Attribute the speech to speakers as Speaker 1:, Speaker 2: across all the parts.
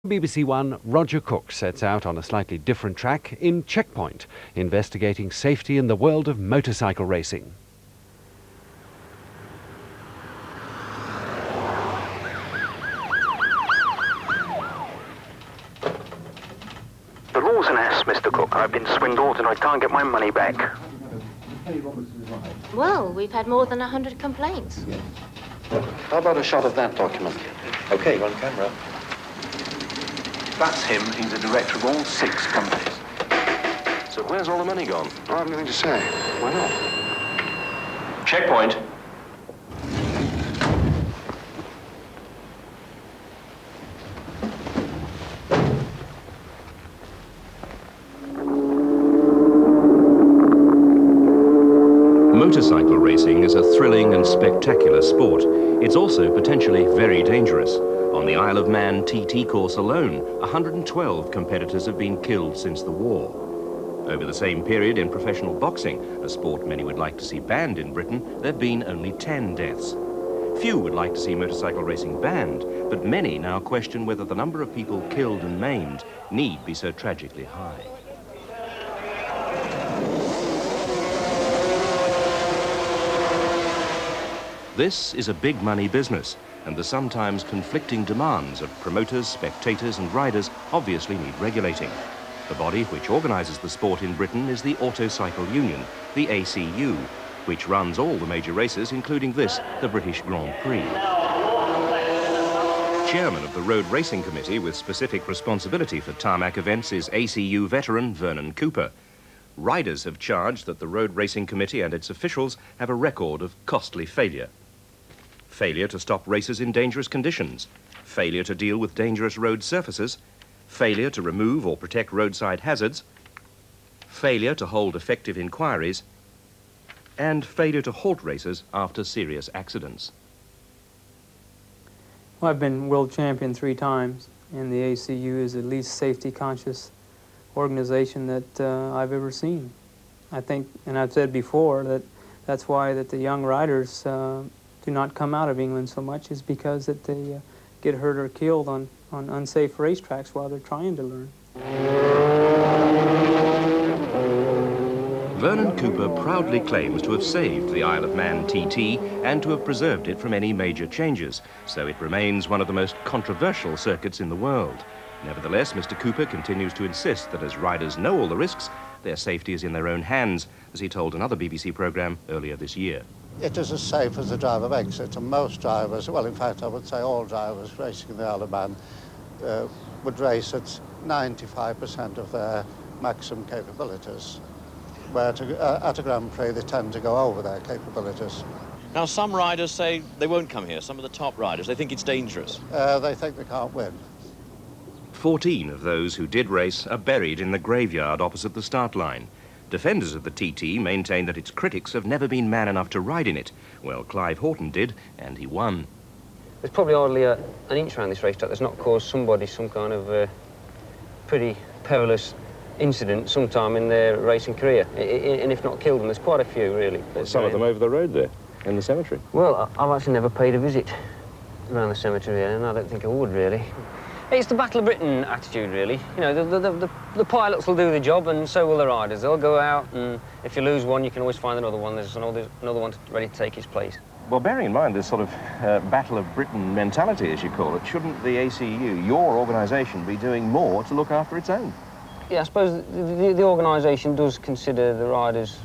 Speaker 1: BBC One, Roger Cook sets out on a slightly different track in Checkpoint, investigating safety in the world of motorcycle racing.
Speaker 2: The law's an ass, Mr. Cook. I've been swindled and I can't get my money back.
Speaker 3: Well, we've had more than 100 complaints.
Speaker 2: How about a shot of that document?
Speaker 4: Okay, on camera.
Speaker 2: That's him. He's the director of all 6 companies.
Speaker 4: So where's all the money gone?
Speaker 2: I haven't anything to say. Why not?
Speaker 4: Checkpoint.
Speaker 5: Motorcycle racing is a thrilling and spectacular sport. It's also potentially very dangerous. On the Isle of Man TT course alone, 112 competitors have been killed since the war. Over the same period in professional boxing, a sport many would like to see banned in Britain, there have been only 10 deaths. Few would like to see motorcycle racing banned, but many now question whether the number of people killed and maimed need be so tragically high. This is a big money business, and the sometimes conflicting demands of promoters, spectators and riders obviously need regulating. The body which organises the sport in Britain is the Autocycle Union, the ACU, which runs all the major races, including this, the British Grand Prix. Chairman of the Road Racing Committee with specific responsibility for tarmac events is ACU veteran Vernon Cooper. Riders have charged that the Road Racing Committee and its officials have a record of costly failure. Failure to stop races in dangerous conditions, failure to deal with dangerous road surfaces, failure to remove or protect roadside hazards, failure to hold effective inquiries, and failure to halt races after serious accidents.
Speaker 6: Well, I've been world champion 3 times, and the ACU is the least safety-conscious organization that I've ever seen. I think, and I've said before, that that's why that the young riders do not come out of England so much, is because that they get hurt or killed on unsafe racetracks while they're trying to learn.
Speaker 5: Vernon Cooper proudly claims to have saved the Isle of Man TT and to have preserved it from any major changes, so it remains one of the most controversial circuits in the world. Nevertheless, Mr. Cooper continues to insist that as riders know all the risks, their safety is in their own hands, as he told another BBC programme earlier this year.
Speaker 7: It is as safe as the driver makes it, and most drivers, well, in fact, I would say all drivers racing in the Isle of Man would race at 95% of their maximum capabilities, where at a Grand Prix they tend to go over their capabilities.
Speaker 4: Now, some riders say they won't come here, some of the top riders. They think it's dangerous.
Speaker 7: They think they can't win.
Speaker 5: 14 of those who did race are buried in the graveyard opposite the start line. Defenders of the TT maintain that its critics have never been man enough to ride in it. Well, Clive Horton did, and he won.
Speaker 8: There's probably hardly an inch around this racetrack that's not caused somebody some kind of pretty perilous incident sometime in their racing career, and if not killed them. There's quite a few, really.
Speaker 4: Some of them over the road there, in the cemetery.
Speaker 8: Well, I've actually never paid a visit around the cemetery, and I don't think I would, really. It's the Battle of Britain attitude, really. You know, the pilots will do the job, and so will the riders. They'll go out, and if you lose one, you can always find another one. There's another one ready to take his place.
Speaker 4: Well, bearing in mind this sort of Battle of Britain mentality, as you call it, shouldn't the ACU, your organisation, be doing more to look after its own?
Speaker 8: Yeah, I suppose the organisation does consider the riders,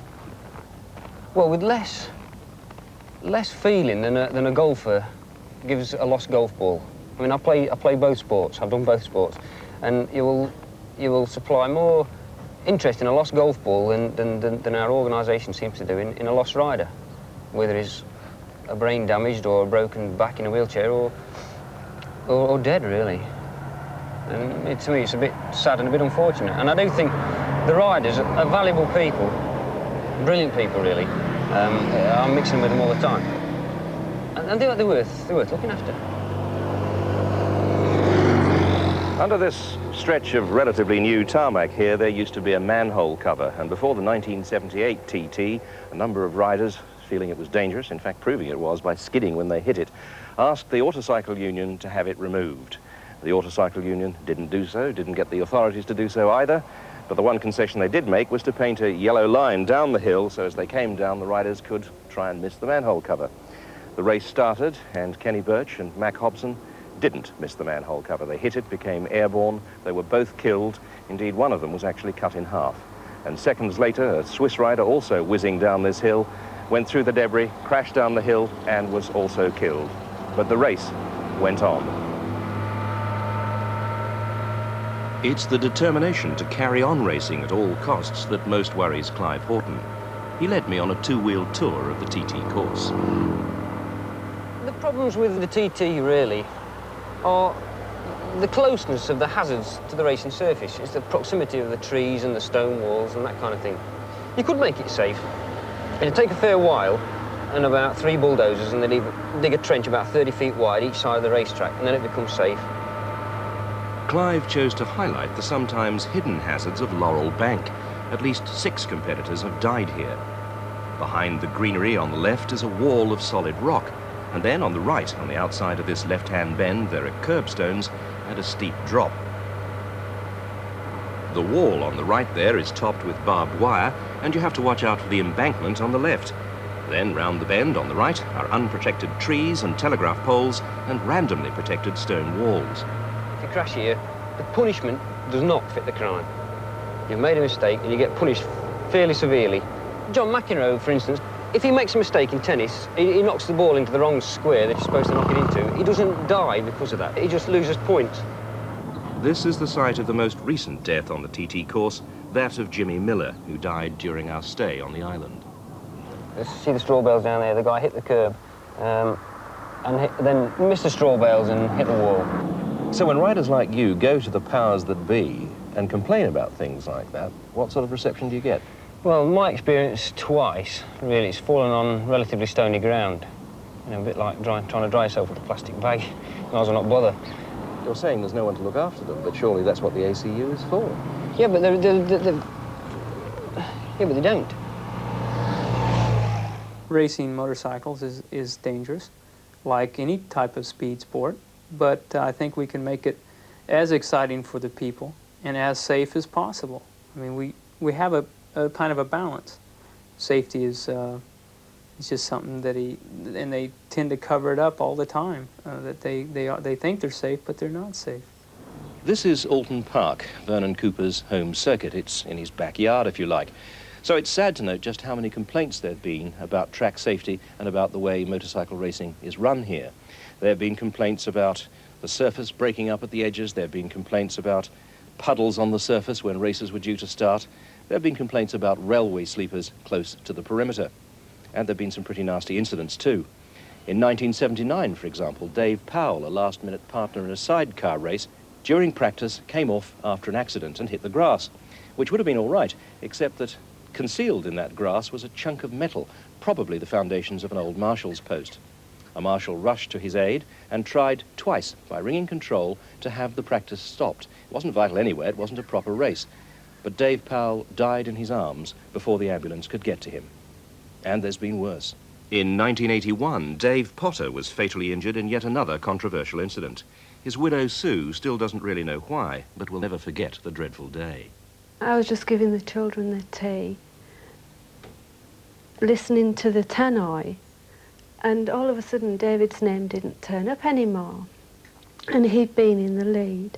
Speaker 8: well, with less feeling than a golfer gives a lost golf ball. I mean, I play both sports. I've done both sports, and you will supply more interest in a lost golf ball than our organisation seems to do in a lost rider, whether he's a brain damaged or a broken back in a wheelchair or dead, really. And to me, it's a bit sad and a bit unfortunate. And I do think the riders are valuable people, brilliant people, really. I'm mixing with them all the time, and they're worth looking after.
Speaker 4: Under this stretch of relatively new tarmac here, there used to be a manhole cover, and before the 1978 TT, a number of riders, feeling it was dangerous, in fact proving it was by skidding when they hit it, asked the Autocycle Union to have it removed. The Autocycle Union didn't do so, didn't get the authorities to do so either, but the one concession they did make was to paint a yellow line down the hill so as they came down, the riders could try and miss the manhole cover. The race started, and Kenny Birch and Mac Hobson didn't miss the manhole cover. They hit it, became airborne. They were both killed. Indeed, one of them was actually cut in half. And seconds later, a Swiss rider, also whizzing down this hill, went through the debris, crashed down the hill, and was also killed. But the race went on.
Speaker 5: It's the determination to carry on racing at all costs that most worries Clive Horton. He led me on a two-wheeled tour of the TT course.
Speaker 8: The problems with the TT, really, are the closeness of the hazards to the racing surface. It's the proximity of the trees and the stone walls and that kind of thing. You could make it safe. It'd take a fair while and about 3 bulldozers, and they'd dig a trench about 30 feet wide each side of the racetrack, and then it becomes safe.
Speaker 5: Clive chose to highlight the sometimes hidden hazards of Laurel Bank. At least 6 competitors have died here. Behind the greenery on the left is a wall of solid rock, and then on the right, on the outside of this left-hand bend, there are curbstones and a steep drop. The wall on the right there is topped with barbed wire, and you have to watch out for the embankment on the left. Then round the bend on the right are unprotected trees and telegraph poles and randomly protected stone walls.
Speaker 8: If you crash here, the punishment does not fit the crime. You've made a mistake and you get punished fairly severely. John McEnroe, for instance, if he makes a mistake in tennis, he knocks the ball into the wrong square that you're supposed to knock it into. He doesn't die because of that. He just loses points.
Speaker 5: This is the site of the most recent death on the TT course, that of Jimmy Miller, who died during our stay on the island.
Speaker 8: See the straw bales down there? The guy hit the curb then missed the straw bales and hit the wall.
Speaker 4: So when riders like you go to the powers that be and complain about things like that, what sort of reception do you get?
Speaker 8: Well, my experience twice, really, it's fallen on relatively stony ground. You know, a bit like trying to dry yourself with a plastic bag. Might as well not bother.
Speaker 4: You're saying there's no one to look after them, but surely that's what the ACU is for.
Speaker 8: Yeah, but they don't.
Speaker 6: Racing motorcycles is dangerous, like any type of speed sport, but I think we can make it as exciting for the people and as safe as possible. I mean, we have a kind of a balance. Safety is just something that and they tend to cover it up all the time, that they think they're safe, but they're not safe.
Speaker 4: This is Alton Park, Vernon Cooper's home circuit. It's in his backyard, if you like. So it's sad to note just how many complaints there have been about track safety and about the way motorcycle racing is run here. There have been complaints about the surface breaking up at the edges. There have been complaints about puddles on the surface when races were due to start. There have been complaints about railway sleepers close to the perimeter. And there have been some pretty nasty incidents too. In 1979, for example, Dave Powell, a last-minute partner in a sidecar race, during practice came off after an accident and hit the grass, which would have been all right, except that concealed in that grass was a chunk of metal, probably the foundations of an old marshal's post. A marshal rushed to his aid and tried twice by ringing control to have the practice stopped. It wasn't vital anyway, it wasn't a proper race. But Dave Powell died in his arms before the ambulance could get to him. And there's been worse.
Speaker 5: In 1981, Dave Potter was fatally injured in yet another controversial incident. His widow, Sue, still doesn't really know why, but will never forget the dreadful day.
Speaker 9: I was just giving the children their tea, listening to the tannoy, and all of a sudden David's name didn't turn up anymore, and he'd been in the lead.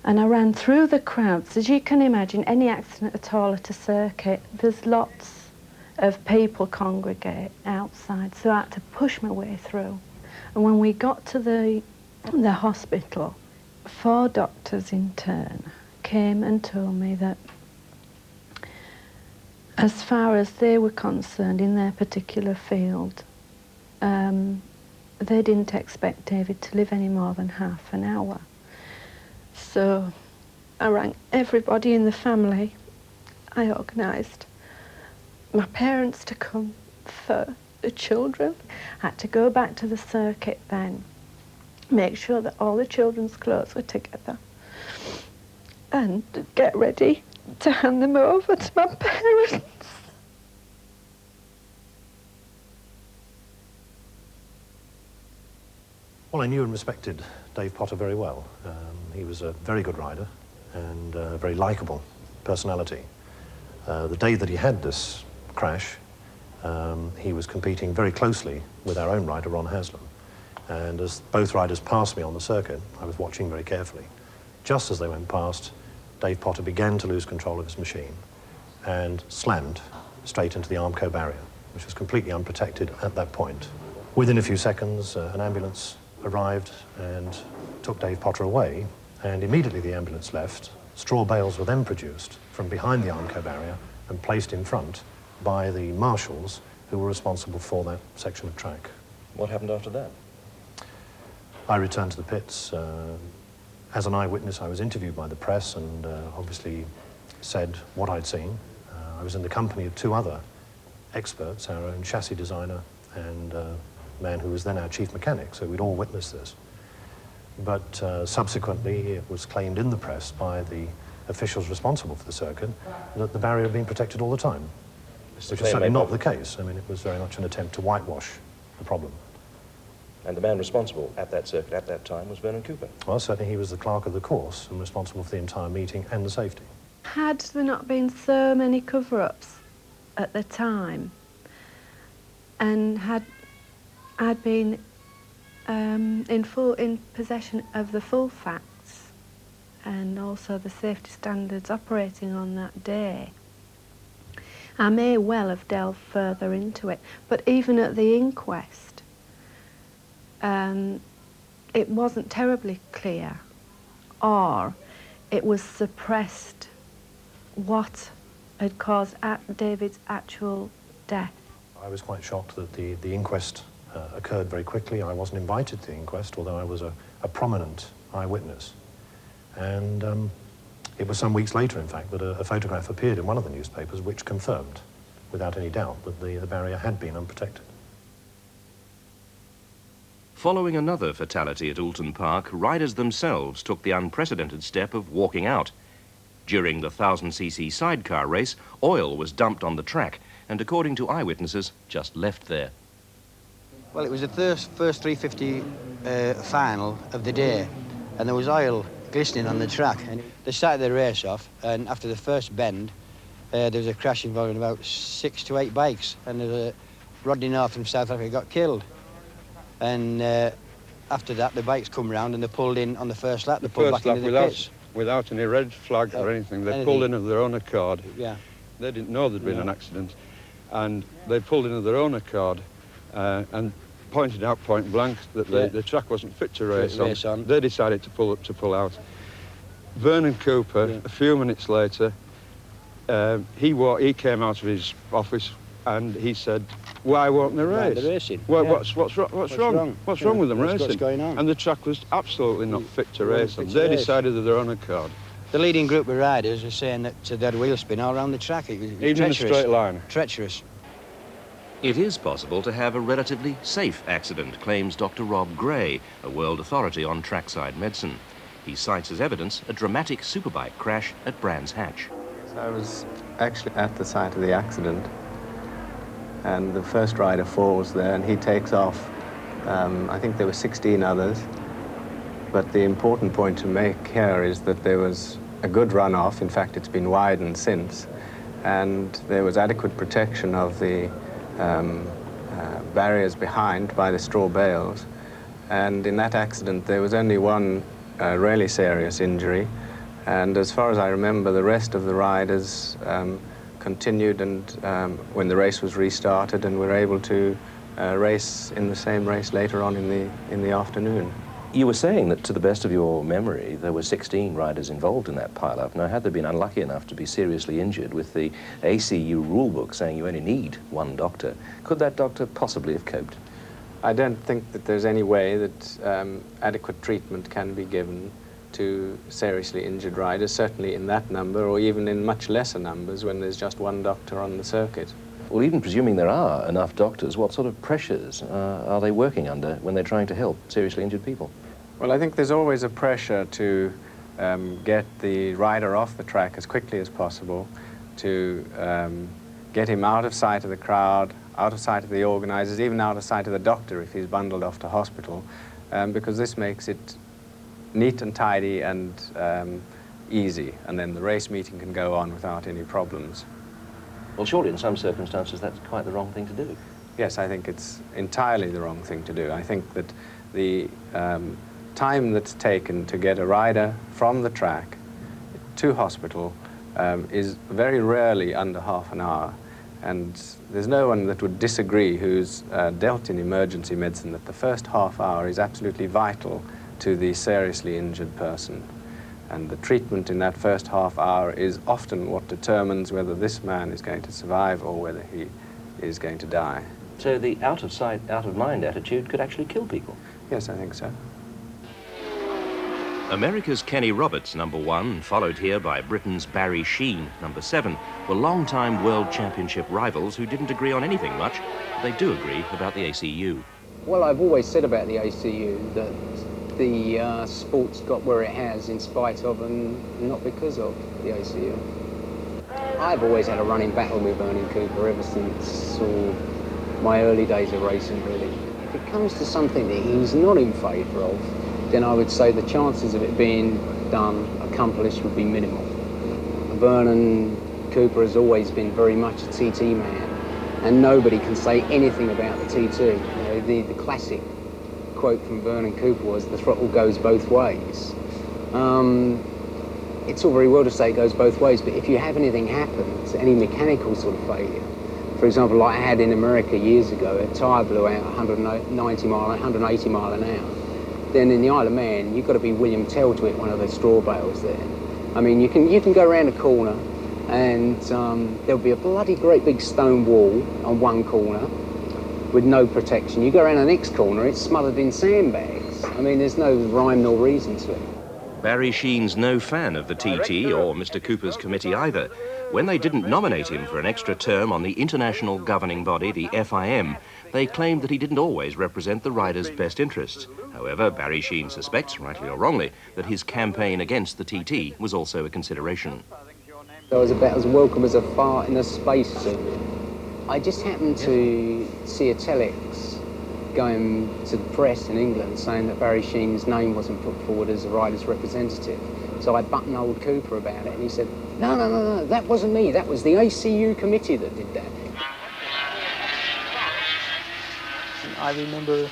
Speaker 9: And I ran through the crowds. As you can imagine, any accident at all at a circuit, there's lots of people congregate outside, so I had to push my way through. And when we got to the hospital, 4 doctors in turn came and told me that as far as they were concerned in their particular field, they didn't expect David to live any more than half an hour. So I rang everybody in the family. I organised my parents to come for the children. I had to go back to the circuit then, make sure that all the children's clothes were together, and get ready to hand them over to my parents.
Speaker 10: Well, I knew and respected Dave Potter very well. He was a very good rider and a very likeable personality. The day that he had this crash, he was competing very closely with our own rider, Ron Haslam. And as both riders passed me on the circuit, I was watching very carefully. Just as they went past, Dave Potter began to lose control of his machine and slammed straight into the Armco barrier, which was completely unprotected at that point. Within a few seconds, an ambulance arrived and took Dave Potter away, and immediately the ambulance left. Straw bales were then produced from behind the Armco barrier and placed in front by the marshals who were responsible for that section of track.
Speaker 4: What happened after that?
Speaker 10: I returned to the pits. As an eyewitness, I was interviewed by the press and obviously said what I'd seen. I was in the company of two other experts, our own chassis designer and a man who was then our chief mechanic, so we'd all witnessed this. But subsequently, it was claimed in the press by the officials responsible for the circuit that the barrier had been protected all the time, which is certainly not the case. I mean, it was very much an attempt to whitewash the problem.
Speaker 4: And the man responsible at that circuit at that time was Vernon Cooper.
Speaker 10: Well, certainly he was the clerk of the course and responsible for the entire meeting and the safety.
Speaker 9: Had there not been so many cover-ups at the time, and had been in possession of the full facts and also the safety standards operating on that day, I may well have delved further into it. But even at the inquest, it wasn't terribly clear, or it was suppressed what had caused David's actual death.
Speaker 10: I was quite shocked that the inquest occurred very quickly. I wasn't invited to the inquest, although I was a prominent eyewitness. And it was some weeks later, in fact, that a photograph appeared in one of the newspapers which confirmed, without any doubt, that the barrier had been unprotected.
Speaker 5: Following another fatality at Oulton Park, riders themselves took the unprecedented step of walking out. During the 1000cc sidecar race, oil was dumped on the track and, according to eyewitnesses, just left there.
Speaker 11: Well, it was the first 350 final of the day, and there was oil glistening on the track. And they started the race off, and after the first bend, there was a crash involving about 6 to 8 bikes, and there was Rodney North from South Africa got killed. And after that, the bikes come round and they pulled in on the first lap. They pulled back into the pits.
Speaker 12: Without any red flag or anything. They pulled in of their own accord.
Speaker 11: Yeah.
Speaker 12: They didn't know there'd been an accident. And they pulled in of their own accord and pointed out point blank that the track wasn't fit to race on. They decided to pull out. Vernon Cooper, a few minutes later, he came out of his office and he said, "Why won't they race?
Speaker 11: They're racing.
Speaker 12: What's wrong? What's wrong with them racing?"
Speaker 11: What's going on?
Speaker 12: And the track was absolutely not fit to race on. They decided of their own accord.
Speaker 11: The leading group of riders were saying that they had wheel spin all around the track. It was
Speaker 12: even in a straight line.
Speaker 11: Treacherous.
Speaker 5: It is possible to have a relatively safe accident, claims Dr. Rob Gray, a world authority on trackside medicine. He cites as evidence a dramatic superbike crash at Brands Hatch.
Speaker 13: So I was actually at the site of the accident, and the first rider falls there and he takes off. I think there were 16 others, but the important point to make here is that there was a good runoff. In fact, it's been widened since, and there was adequate protection of the barriers behind by the straw bales. And in that accident, there was only one really serious injury, and as far as I remember, the rest of the riders continued, and when the race was restarted, and were able to race in the same race later on in the afternoon.
Speaker 4: You were saying that, to the best of your memory, there were 16 riders involved in that pile-up. Now, had they been unlucky enough to be seriously injured, with the ACU rulebook saying you only need one doctor, could that doctor possibly have coped?
Speaker 13: I don't think that there's any way that adequate treatment can be given to seriously injured riders, certainly in that number, or even in much lesser numbers when there's just one doctor on the circuit.
Speaker 4: Well, even presuming there are enough doctors, what sort of pressures are they working under when they're trying to help seriously injured people?
Speaker 13: Well, I think there's always a pressure to get the rider off the track as quickly as possible, to get him out of sight of the crowd, out of sight of the organisers, even out of sight of the doctor if he's bundled off to hospital. because this makes it neat and tidy and easy, and then the race meeting can go on without any problems.
Speaker 4: Well, surely in some circumstances that's quite the wrong thing to do.
Speaker 13: Yes, I think it's entirely the wrong thing to do. I think that the time that's taken to get a rider from the track to hospital is very rarely under half an hour. And there's no one that would disagree who's dealt in emergency medicine that the first half hour is absolutely vital to the seriously injured person. And the treatment in that first half hour is often what determines whether this man is going to survive or whether he is going to die.
Speaker 4: So the out of sight, out of mind attitude could actually kill people?
Speaker 13: Yes, I think so.
Speaker 5: America's Kenny Roberts, #1, followed here by Britain's Barry Sheene, #7, were long-time World Championship rivals who didn't agree on anything much. They do agree about the ACU.
Speaker 8: Well, I've always said about the ACU that the sport's got where it has in spite of and not because of the ACU. I've always had a running battle with Vernon Cooper ever since my early days of racing, really. If it comes to something that he's not in favour of, then I would say the chances of it being done, accomplished, would be minimal. Vernon Cooper has always been very much a TT man, and nobody can say anything about the TT. You know, the classic quote from Vernon Cooper was, "The throttle goes both ways." It's all very well to say it goes both ways, but if you have anything happen, any mechanical sort of failure, for example, like I had in America years ago, a tyre blew out 180 mile an hour. Then in the Isle of Man, you've got to be William Tell to hit one of the straw bales there. I mean, you can go around a corner and there'll be a bloody great big stone wall on one corner with no protection. You go around the next corner, it's smothered in sandbags. I mean, there's no rhyme nor reason to it.
Speaker 5: Barry Sheene's no fan of the TT or Mr. Cooper's committee either. When they didn't nominate him for an extra term on the international governing body, the FIM, they claimed that he didn't always represent the riders' best interests. However, Barry Sheene suspects, rightly or wrongly, that his campaign against the TT was also a consideration.
Speaker 8: I was about as welcome as a fart in a spacesuit. I just happened to see a telex going to the press in England saying that Barry Sheene's name wasn't put forward as a rider's representative. So I buttonholed Cooper about it, and he said, no, that wasn't me. That was the ACU committee that did that.
Speaker 6: I remember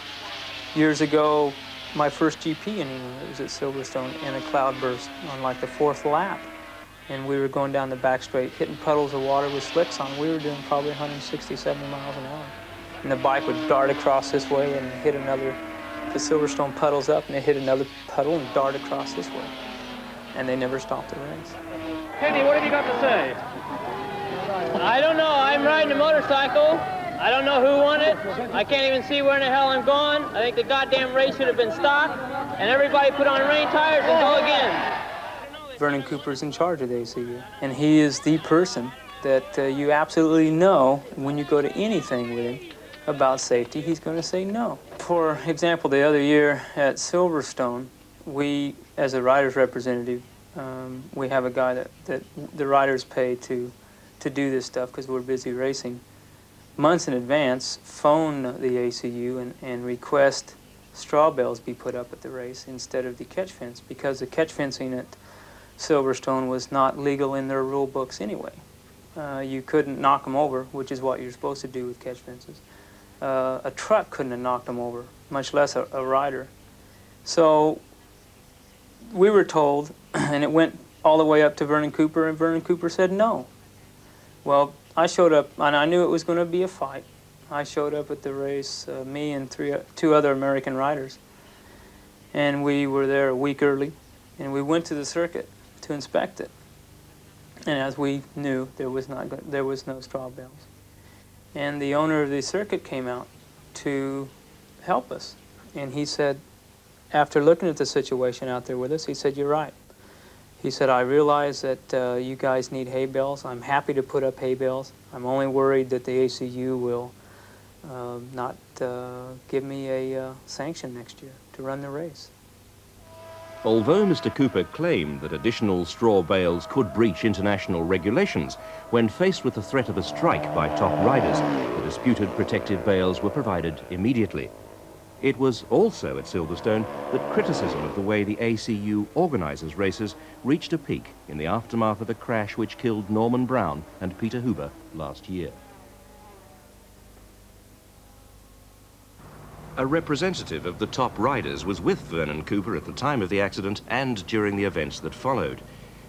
Speaker 6: years ago, my first GP in England, it was at Silverstone, and a cloud burst on like the 4th lap. And we were going down the back straight, hitting puddles of water with slicks on. We were doing probably 160, 70 miles an hour. And the bike would dart across this way and hit another, the Silverstone puddles up, and it hit another puddle and dart across this way. And they never stopped the race.
Speaker 14: Kenny, what have you got to say? I don't know. I'm riding a motorcycle. I don't know who won it. I can't even see where in the hell I'm going. I think the goddamn race should have been stopped, and everybody put on rain tires and go again.
Speaker 6: Vernon Cooper's in charge of the ACU, and he is the person that you absolutely know when you go to anything with him about safety, he's going to say no. For example, the other year at Silverstone, we, as a rider's representative, we have a guy that the riders pay to do this stuff because we're busy racing. Months in advance, phone the ACU and request straw bales be put up at the race instead of the catch fence, because the catch fencing at Silverstone was not legal in their rule books anyway. You couldn't knock them over, which is what you're supposed to do with catch fences. A truck couldn't have knocked them over, much less a rider. So we were told, and it went all the way up to Vernon Cooper, and Vernon Cooper said no. Well, I showed up, and I knew it was going to be a fight. I showed up at the race, me and two other American riders, and we were there a week early, and we went to the circuit to inspect it. And as we knew, there was no straw bales. And the owner of the circuit came out to help us, and he said, after looking at the situation out there with us, he said, "You're right." He said, "I realize that you guys need hay bales. I'm happy to put up hay bales. I'm only worried that the ACU will not give me a sanction next year to run the race."
Speaker 5: Although Mr. Cooper claimed that additional straw bales could breach international regulations, when faced with the threat of a strike by top riders, the disputed protective bales were provided immediately. It was also at Silverstone that criticism of the way the ACU organises races reached a peak in the aftermath of a crash which killed Norman Brown and Peter Huber last year. A representative of the top riders was with Vernon Cooper at the time of the accident and during the events that followed.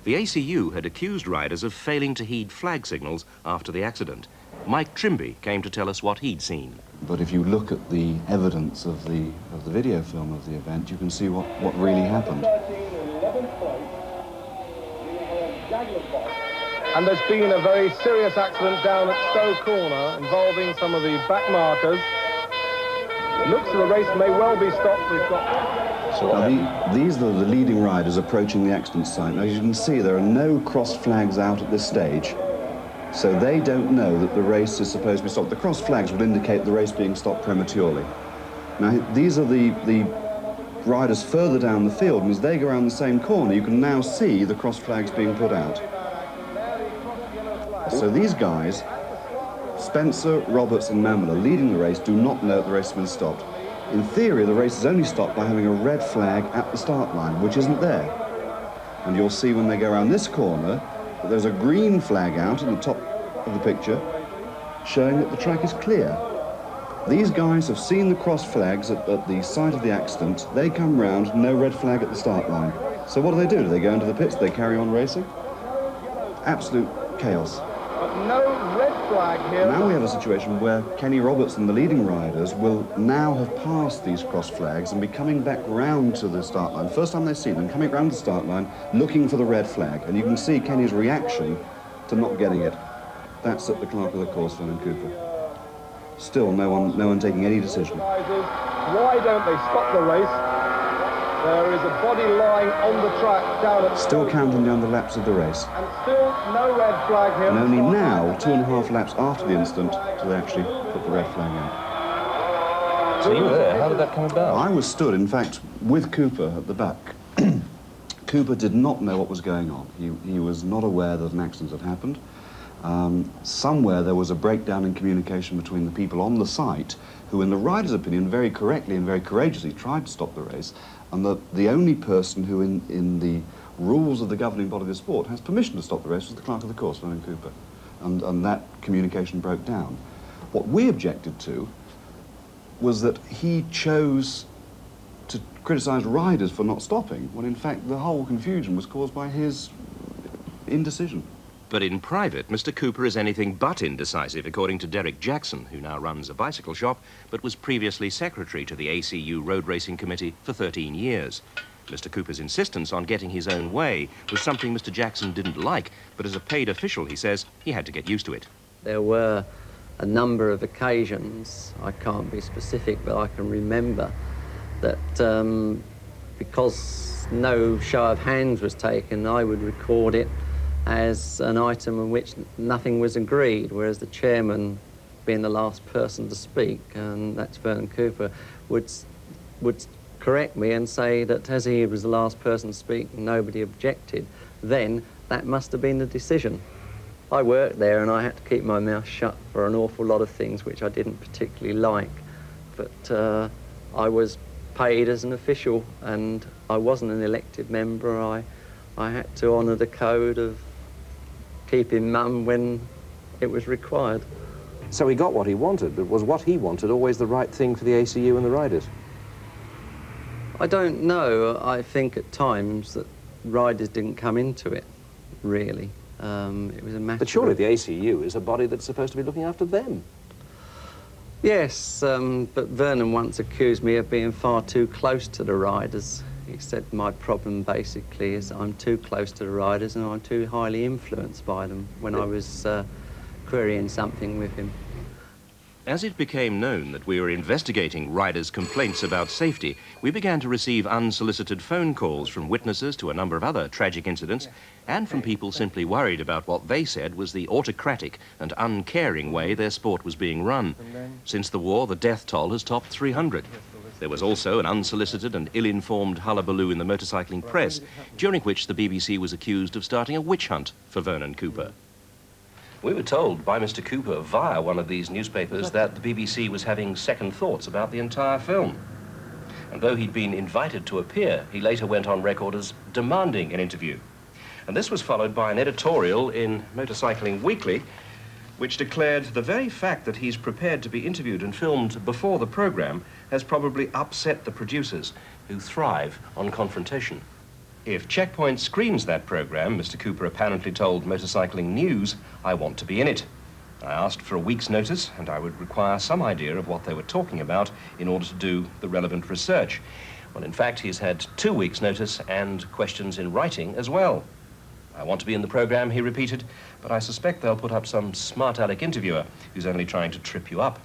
Speaker 5: The ACU had accused riders of failing to heed flag signals after the accident. Mike Trimby came to tell us what he'd seen.
Speaker 15: But if you look at the evidence of the video film of the event, you can see what really happened.
Speaker 16: And there's been a very serious accident down at Stowe Corner involving some of the back markers. It looks as the race may well be stopped. We've got...
Speaker 15: So these are the leading riders approaching the accident site. Now, as you can see, there are no cross flags out at this stage. So they don't know that the race is supposed to be stopped. The cross flags would indicate the race being stopped prematurely. Now, these are the riders further down the field, and as they go around the same corner, you can now see the cross flags being put out. So these guys, Spencer, Roberts and Mamela, leading the race, do not know that the race has been stopped. In theory, the race is only stopped by having a red flag at the start line, which isn't there. And you'll see when they go around this corner, there's a green flag out in the top of the picture showing that the track is clear. These guys have seen the cross flags at the site of the accident. They come round, no red flag at the start line. So what do? Do they go into the pits? Do they carry on racing? Absolute chaos.
Speaker 16: But no red flag here.
Speaker 15: Now we have a situation where Kenny Roberts and the leading riders will now have passed these cross flags and be coming back round to the start line. First time they've seen them, coming round to the start line, looking for the red flag. And you can see Kenny's reaction to not getting it. That's at the clerk of the course, Vernon Cooper. Still, no one taking any decision.
Speaker 16: Why don't they stop the race? There is a body lying on the track down at...
Speaker 15: Still counting down the laps of the race.
Speaker 16: And still no red flag here.
Speaker 15: And only now, 2.5 laps after the incident, do they actually put the red flag out.
Speaker 4: So you were there. How did that come about?
Speaker 15: I was stood, in fact, with Cooper at the back. Cooper did not know what was going on. He was not aware that an accident had happened. Somewhere there was a breakdown in communication between the people on the site who, in the rider's opinion, very correctly and very courageously tried to stop the race, and the only person who, in the rules of the governing body of the sport, has permission to stop the race was the clerk of the course, Vernon Cooper. And that communication broke down. What we objected to was that he chose to criticise riders for not stopping, when in fact the whole confusion was caused by his indecision.
Speaker 5: But in private, Mr. Cooper is anything but indecisive, according to Derek Jackson, who now runs a bicycle shop, but was previously secretary to the ACU Road Racing Committee for 13 years. Mr. Cooper's insistence on getting his own way was something Mr. Jackson didn't like, but as a paid official, he says, he had to get used to it.
Speaker 17: There were a number of occasions, I can't be specific, but I can remember that because no show of hands was taken, I would record it as an item in which nothing was agreed, whereas the chairman, being the last person to speak, and that's Vernon Cooper, would correct me and say that as he was the last person to speak and nobody objected, then that must have been the decision. I worked there and I had to keep my mouth shut for an awful lot of things which I didn't particularly like, but I was paid as an official and I wasn't an elected member. I had to honour the code of keeping mum when it was required.
Speaker 4: So he got what he wanted, but was what he wanted always the right thing for the ACU and the riders?
Speaker 17: I don't know. I think at times that riders didn't come into it, really. It was a matter.
Speaker 4: But surely the ACU is a body that's supposed to be looking after them.
Speaker 17: Yes, but Vernon once accused me of being far too close to the riders. He said my problem basically is I'm too close to the riders and I'm too highly influenced by them when I was querying something with him.
Speaker 5: As it became known that we were investigating riders' complaints about safety, we began to receive unsolicited phone calls from witnesses to a number of other tragic incidents and from people simply worried about what they said was the autocratic and uncaring way their sport was being run. Since the war, the death toll has topped 300. There was also an unsolicited and ill-informed hullabaloo in the motorcycling press, during which the BBC was accused of starting a witch hunt for Vernon Cooper. We were told by Mr. Cooper via one of these newspapers that the BBC was having second thoughts about the entire film.
Speaker 4: And though he'd been invited to appear, he later went on record as demanding an interview. And this was followed by an editorial in Motorcycling Weekly, which declared the very fact that he's prepared to be interviewed and filmed before the program has probably upset the producers, who thrive on confrontation. If Checkpoint screens that program, Mr. Cooper apparently told Motorcycling News, "I want to be in it." I asked for a week's notice, and I would require some idea of what they were talking about in order to do the relevant research. Well, in fact, he's had 2 weeks' notice and questions in writing as well. "I want to be in the program," he repeated, "but I suspect they'll put up some smart-aleck interviewer who's only trying to trip you up.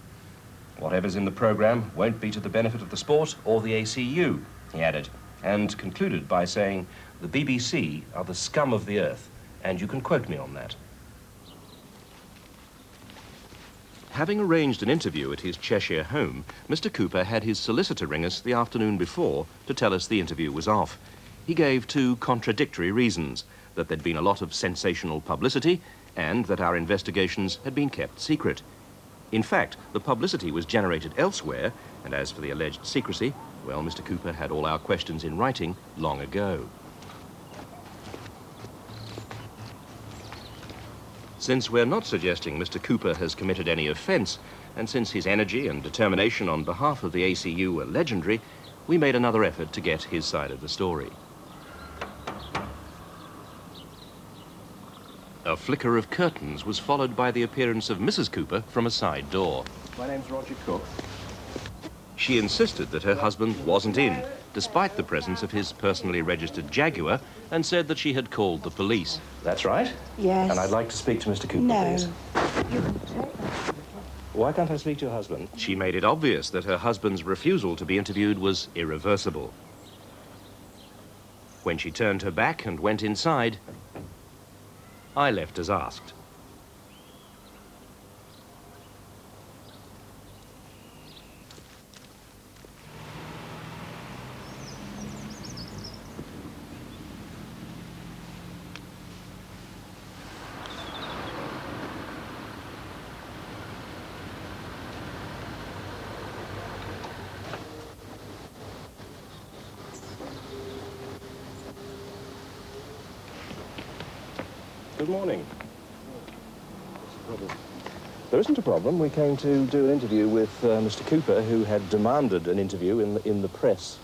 Speaker 4: Whatever's in the program won't be to the benefit of the sport or the ACU," he added, and concluded by saying, "The BBC are the scum of the earth, and you can quote me on that." Having arranged an interview at his Cheshire home, Mr. Cooper had his solicitor ring us the afternoon before to tell us the interview was off. He gave 2 contradictory reasons: that there'd been a lot of sensational publicity and that our investigations had been kept secret. In fact, the publicity was generated elsewhere, and as for the alleged secrecy, well, Mr. Cooper had all our questions in writing long ago. Since we're not suggesting Mr. Cooper has committed any offence, and since his energy and determination on behalf of the ACU were legendary, we made another effort to get his side of the story. A flicker of curtains was followed by the appearance of Mrs. Cooper from a side door.
Speaker 18: My name's Roger Cook.
Speaker 4: She insisted that her husband wasn't in, despite the presence of his personally registered Jaguar, and said that she had called the police.
Speaker 18: That's right.
Speaker 19: Yes.
Speaker 18: And I'd like to speak to Mr. Cooper,
Speaker 19: No.
Speaker 18: please. Why can't I speak to your husband?
Speaker 4: She made it obvious that her husband's refusal to be interviewed was irreversible. When she turned her back and went inside, I left as asked.
Speaker 18: Good morning. There isn't a problem. We came to do an interview with Mr. Cooper, who had demanded an interview in the press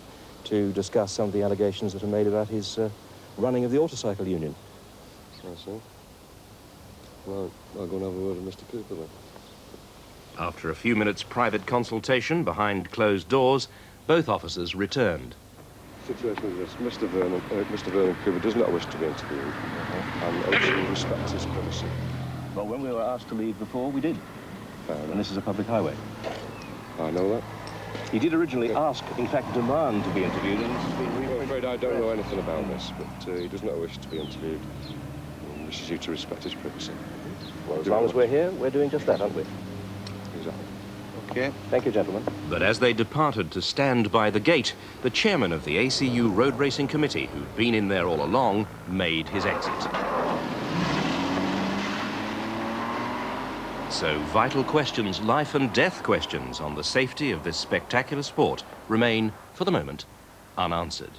Speaker 18: to discuss some of the allegations that are made about his running of the Autocycle Union.
Speaker 12: I see. Well, I'll go and have a word with Mr. Cooper then.
Speaker 4: After a few minutes' private consultation behind closed doors, both officers returned.
Speaker 12: The situation is this. Mr. Vernon Cooper does not wish to be interviewed, and also respect his privacy.
Speaker 18: Well, when we were asked to leave before, we did. And this is a public highway.
Speaker 12: I know that.
Speaker 18: He did originally ask, in fact, demand to be interviewed, and this has been
Speaker 12: I'm afraid I don't know anything about this, but he does not wish to be interviewed. He wishes you to respect his privacy.
Speaker 18: Well, as long as we're here, we're doing just that, aren't we?
Speaker 12: Exactly.
Speaker 18: Okay. Thank you, gentlemen.
Speaker 4: But as they departed to stand by the gate, the chairman of the ACU Road Racing Committee, who'd been in there all along, made his exit. So vital questions, life and death questions on the safety of this spectacular sport remain, for the moment, unanswered.